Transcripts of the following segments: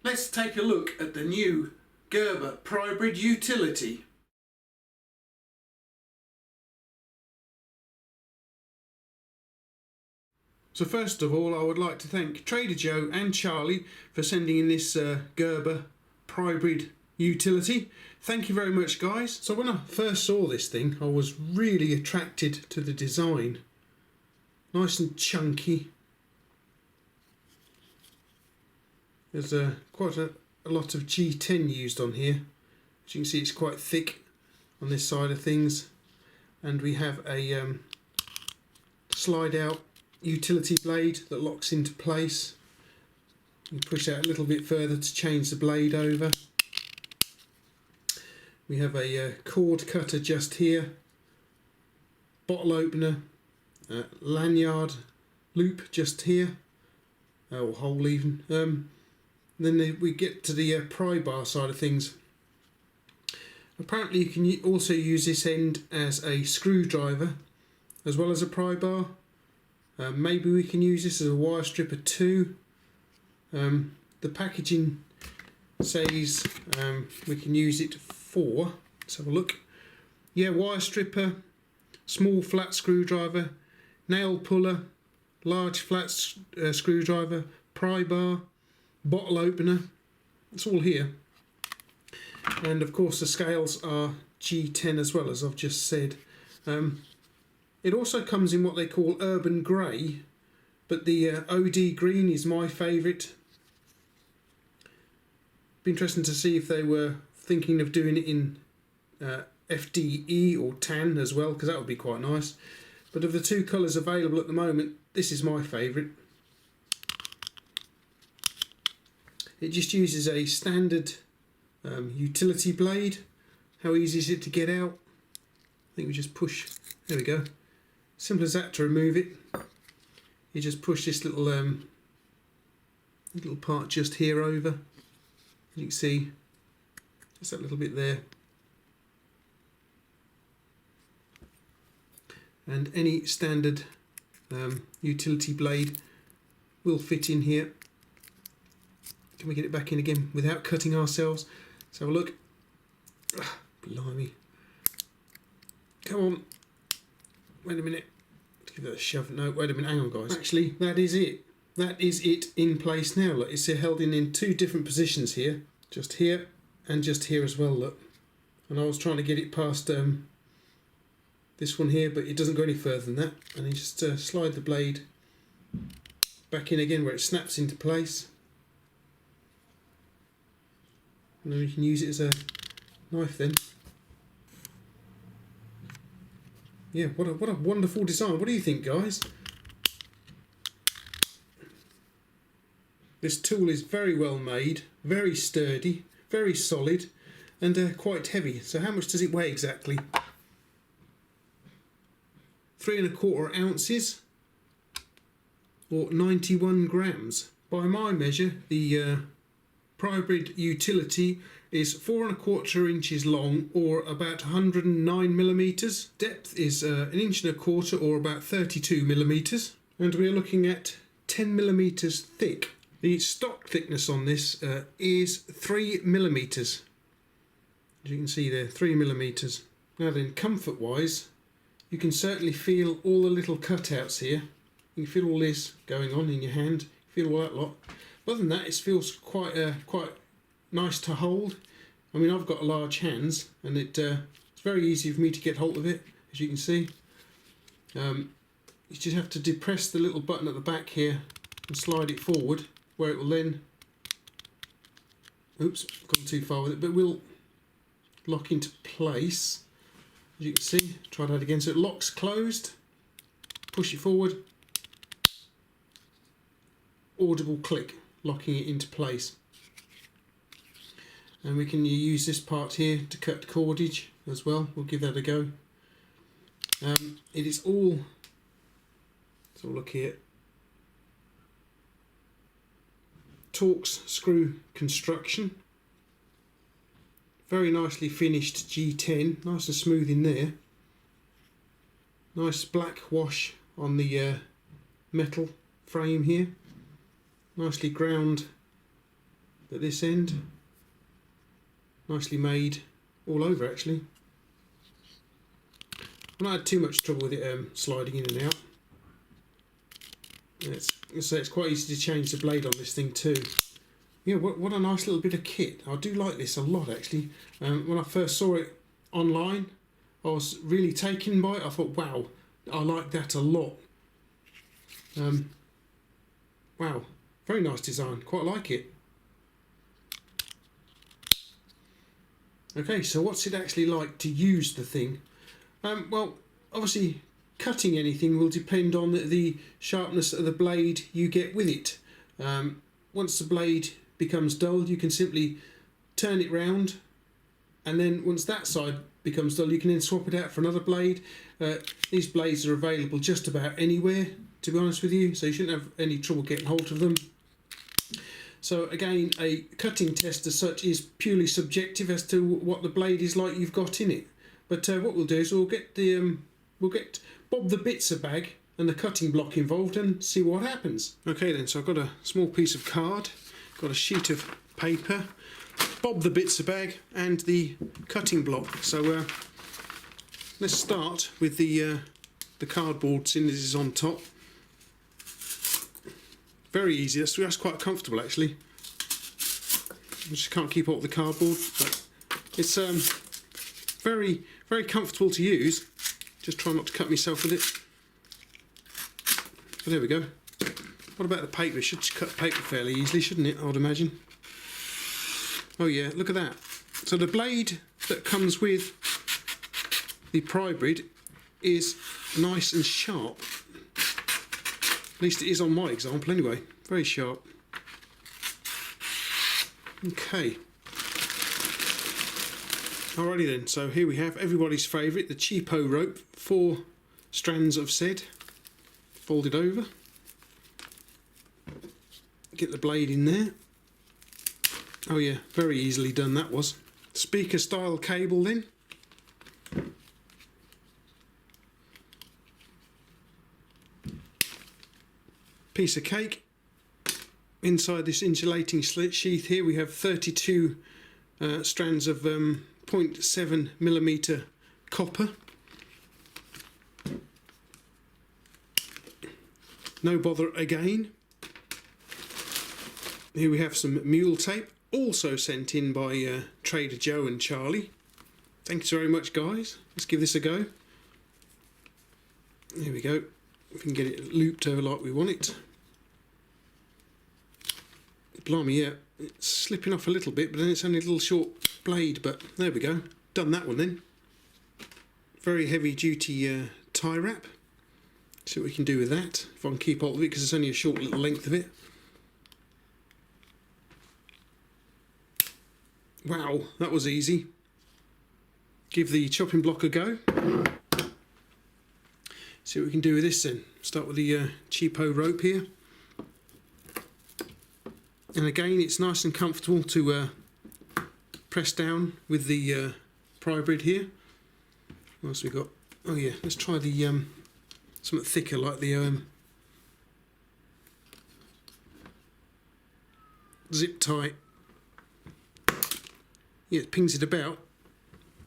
Let's take a look at the new Gerber Prybrid Utility. So first of all, I would like to thank TraderJoe and Charlie for sending in this Gerber Prybrid Utility. Thank you very much, guys. So when I first saw this thing, I was really attracted to the design. Nice and chunky. There's quite a lot of G10 used on here. As you can see, it's quite thick on this side of things. And we have a slide out utility blade that locks into place. You push out a little bit further to change the blade over. We have a cord cutter just here, bottle opener, lanyard loop just here, or hole even. Then we get to the pry bar side of things. Apparently you can also use this end as a screwdriver as well as a pry bar. Maybe we can use this as a wire stripper too. The packaging says we can use it for, let's have a look. Yeah, wire stripper, small flat screwdriver, nail puller, large flat screwdriver, pry bar, bottle opener. It's all here. And of course the scales are G10 as well, as I've just said. It also comes in what they call urban grey, but the OD green is my favourite. Be interesting to see if they were thinking of doing it in FDE or tan as well, because that would be quite nice. But of the two colours available at the moment, this is my favourite. It just uses a standard utility blade. How easy is it to get out? I think we just push, there we go. Simple as that to remove it. You just push this little part just here over. You can see just that little bit there. And any standard utility blade will fit in here. Can we get it back in again without cutting ourselves? Let's have a look. Blimey. Come on. Wait a minute. Let's give that a shove. No, wait a minute. Hang on, guys. Actually, that is it. That is it in place now. Look, it's held in two different positions here. Just here and just here as well, look. And I was trying to get it past this one here, but it doesn't go any further than that. And you just slide the blade back in again where it snaps into place. And then we can use it as a knife then. Yeah, what a wonderful design. What do you think, guys? This tool is very well made, very sturdy, very solid, and quite heavy. So how much does it weigh exactly? 3 1/4 ounces, or 91 grams. By my measure, the Prybrid Utility is 4 1/4 inches long, or about 109 millimeters. Depth is 1 1/4 inch, or about 32 millimeters. And we're looking at 10 millimeters thick. The stock thickness on this is 3 millimeters. As you can see there, 3 millimeters. Now then, comfort wise, you can certainly feel all the little cutouts here. You can feel all this going on in your hand. You feel all that lot. Other than that, it feels quite nice to hold. I mean, I've got large hands, and it's very easy for me to get hold of it, as you can see. You just have to depress the little button at the back here and slide it forward, where it will then, oops, gone too far with it, but will lock into place. As you can see, try that again. So it locks closed, push it forward, audible click, locking it into place. And we can use this part here to cut cordage as well. We'll give that a go. It is all, let's have a look here, Torx screw construction. Very nicely finished G10, nice and smooth in there. Nice black wash on the metal frame here. Nicely ground at this end. Nicely made all over actually. I've not had too much trouble with it sliding in and out. It's quite easy to change the blade on this thing too. Yeah, what a nice little bit of kit. I do like this a lot actually. When I first saw it online, I was really taken by it. I thought, wow, I like that a lot. Wow, very nice design, quite like it. Okay, so what's it actually like to use the thing? Well, obviously cutting anything will depend on the sharpness of the blade you get with it. Once the blade becomes dull, you can simply turn it round, and then once that side becomes dull, you can then swap it out for another blade. These blades are available just about anywhere, to be honest with you, so you shouldn't have any trouble getting hold of them. So again, a cutting test as such is purely subjective as to what the blade is like you've got in it. But what we'll do is we'll get Bob the Bitzer bag and the cutting block involved and see what happens. Okay then, so I've got a small piece of card, got a sheet of paper, Bob the Bitzer bag and the cutting block. So let's start with the cardboard, seeing as it's on top. Very easy, that's quite comfortable actually. I just can't keep up with the cardboard, but it's very, very comfortable to use. Just try not to cut myself with it. But there we go. What about the paper? It should cut paper fairly easily, shouldn't it, I would imagine. Oh yeah, look at that. So the blade that comes with the Prybrid is nice and sharp. At least it is on my example anyway. Very sharp. Okay. Alrighty then, so here we have everybody's favourite, the cheapo rope, 4 strands of said, folded over. Get the blade in there. Oh yeah, very easily done that was. Speaker style cable then. Piece of cake. Inside this insulating sheath here we have 32 strands of 0.7mm copper. No bother again. Here we have some mule tape, also sent in by TraderJoe and Charlie. Thanks very much guys. Let's give this a go. There we go. If we can get it looped over like we want it. Blimey, yeah, it's slipping off a little bit, but then it's only a little short blade, but there we go. Done that one then. Very heavy duty tie wrap. See what we can do with that. If I can keep hold of it, because it's only a short little length of it. Wow, that was easy. Give the chopping block a go. See what we can do with this then. Start with the cheapo rope here. And again, it's nice and comfortable to press down with the Prybrid here. What else we got? Oh yeah, let's try the something thicker like the zip tie. Yeah, it pings it about.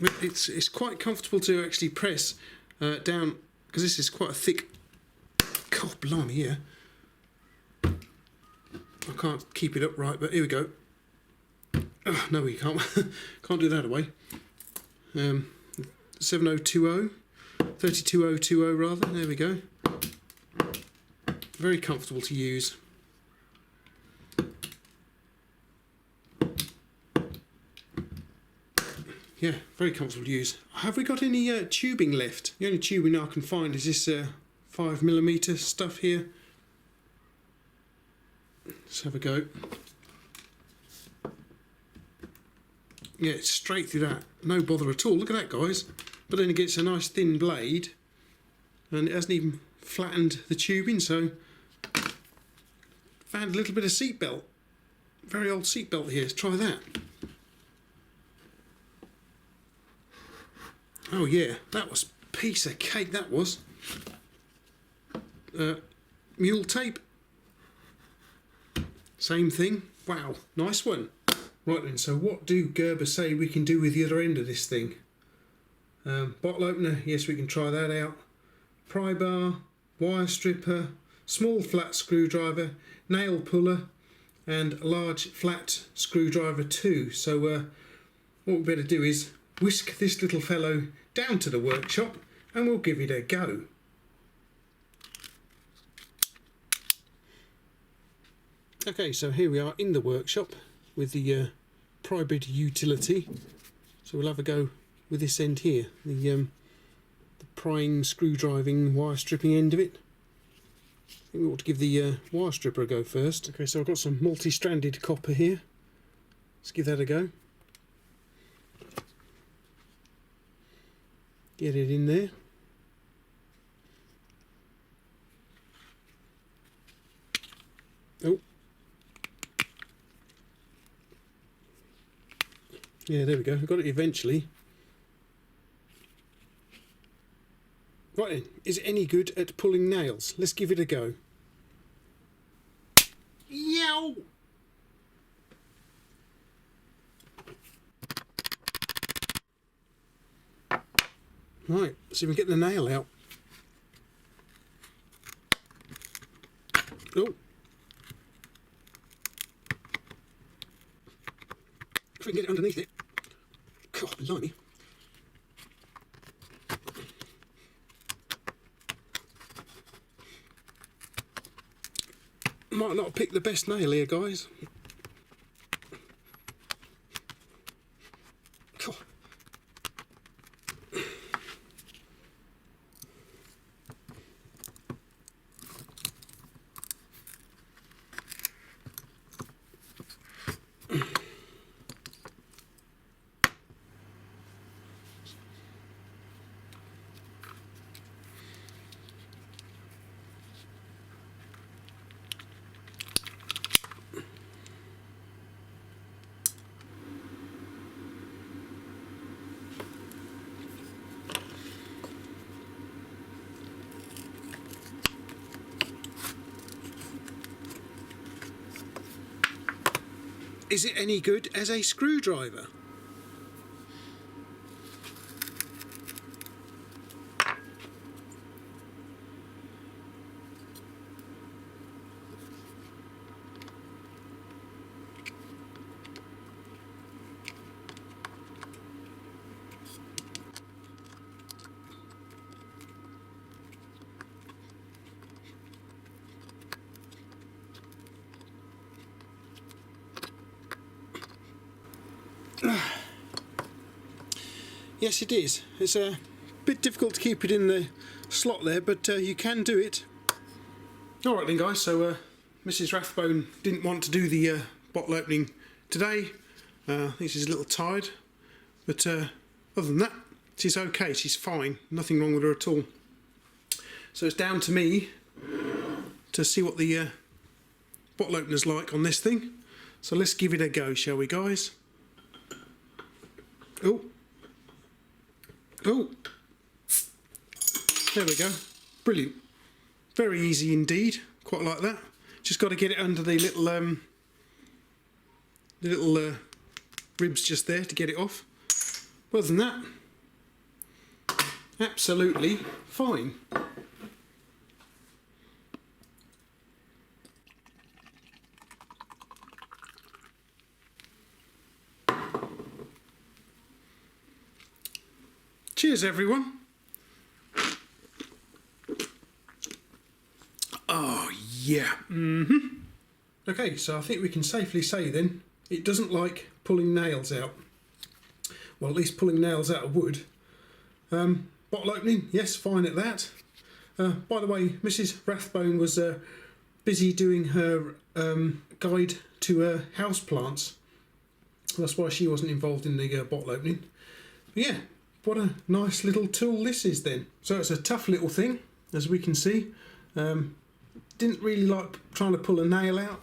It's quite comfortable to actually press down, because this is quite a thick. God blimey, yeah. I can't keep it upright, but here we go. Oh, no, we can't. Can't do that away. 7020, 32020 rather. There we go. Very comfortable to use. Yeah, very comfortable to use. Have we got any tubing left? The only tubing I can find is this 5mm stuff here. Let's have a go. Yeah, it's straight through that. No bother at all. Look at that, guys. But then it gets a nice thin blade, and it hasn't even flattened the tubing, so found a little bit of seat belt. Very old seat belt here. Let's try that. Oh yeah, that was a piece of cake, that was. Mule tape. Same thing, Wow, nice one. Right then, so what do Gerber say we can do with the other end of this thing? Bottle opener, yes, we can try that out. Pry bar, wire stripper, small flat screwdriver, nail puller, and a large flat screwdriver too. So what we better do is whisk this little fellow down to the workshop and we'll give it a go. Okay, so here we are in the workshop with the Prybrid Utility. So we'll have a go with this end here, the prying, screwdriving, wire stripping end of it. I think we ought to give the wire stripper a go first. Okay, so I've got some multi-stranded copper here. Let's give that a go. Get it in there. Oh. Yeah, there we go. I got it eventually. Right then, is it any good at pulling nails? Let's give it a go. Yow! Right, see if we can get the nail out. Oh! If we can get it underneath it. God, blimey. Might not pick the best nail here, guys. God. Is it any good as a screwdriver? Yes, it is. It's a bit difficult to keep it in the slot there, but you can do it. Alright then guys, so Mrs. Rathbone didn't want to do the bottle opening today. I think she's a little tired, but other than that, she's okay, she's fine, nothing wrong with her at all. So it's down to me to see what the bottle opener's like on this thing. So let's give it a go, shall we guys? Oh. Oh, there we go. Brilliant. Very easy indeed. Quite like that. Just got to get it under the little ribs just there to get it off. Other than that, absolutely fine. Cheers everyone. Oh yeah. Okay, so I think we can safely say then it doesn't like pulling nails out. Well, at least pulling nails out of wood. Bottle opening, yes, fine at that. By the way, Mrs. Rathbone was busy doing her guide to house plants. That's why she wasn't involved in the bottle opening. But yeah. What a nice little tool this is then. So it's a tough little thing, as we can see. Didn't really like trying to pull a nail out.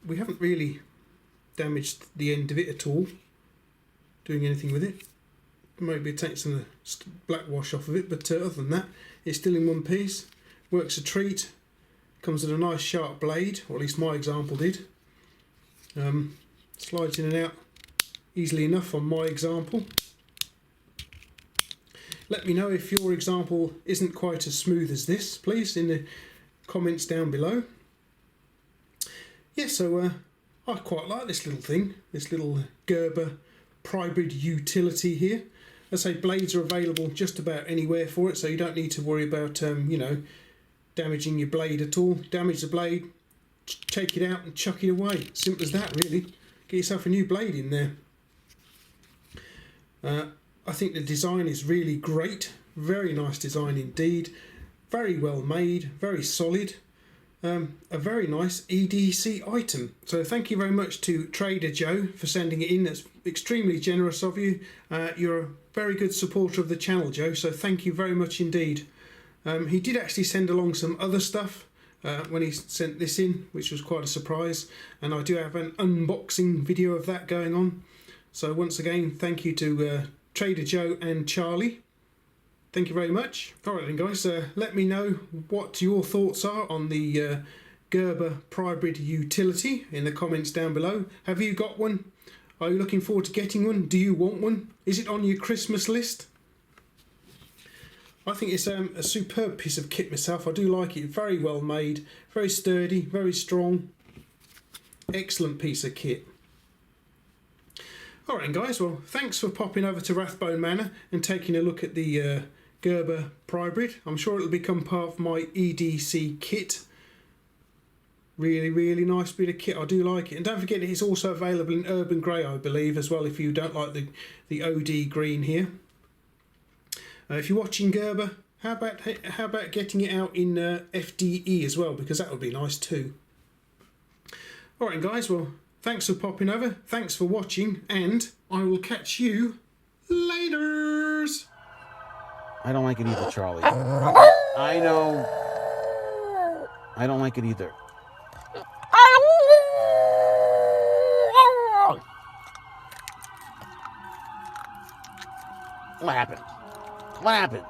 We haven't really damaged the end of it at all, doing anything with it. Maybe take some black wash off of it, but other than that, it's still in one piece. Works a treat. Comes with a nice sharp blade, or at least my example did. Slides in and out easily enough on my example. Let me know if your example isn't quite as smooth as this, please, in the comments down below. Yeah, so I quite like this little thing, this little Gerber Prybrid Utility here. As I say, blades are available just about anywhere for it, so you don't need to worry about, you know, damaging your blade at all. Damage the blade, take it out and chuck it away. Simple as that, really. Get yourself a new blade in there. I think the design is really great. Very nice design indeed. Very well made, very solid. A very nice EDC item. So thank you very much to TraderJoe for sending it in. That's extremely generous of you. You're a very good supporter of the channel, Joe, so thank you very much indeed. He did actually send along some other stuff when he sent this in, which was quite a surprise, and I do have an unboxing video of that going on. So once again, thank you to TraderJoe and Charlie. Thank you very much. Alright then guys, let me know what your thoughts are on the Gerber Prybrid Utility in the comments down below. Have you got one? Are you looking forward to getting one? Do you want one? Is it on your Christmas list? I think it's a superb piece of kit myself. I do like it. Very well made, very sturdy, very strong. Excellent piece of kit. Alright guys, well thanks for popping over to Rathbone Manor and taking a look at the Gerber Prybrid. I'm sure it'll become part of my EDC kit. Really nice bit of kit. I do like it. And don't forget it's also available in Urban Grey, I believe, as well, if you don't like the OD green here. If you're watching Gerber, how about getting it out in FDE as well, because that would be nice too. Alright guys, well thanks for popping over, thanks for watching, and I will catch you laters. I don't like it either, Charlie. I know. I don't like it either. What happened? What happened?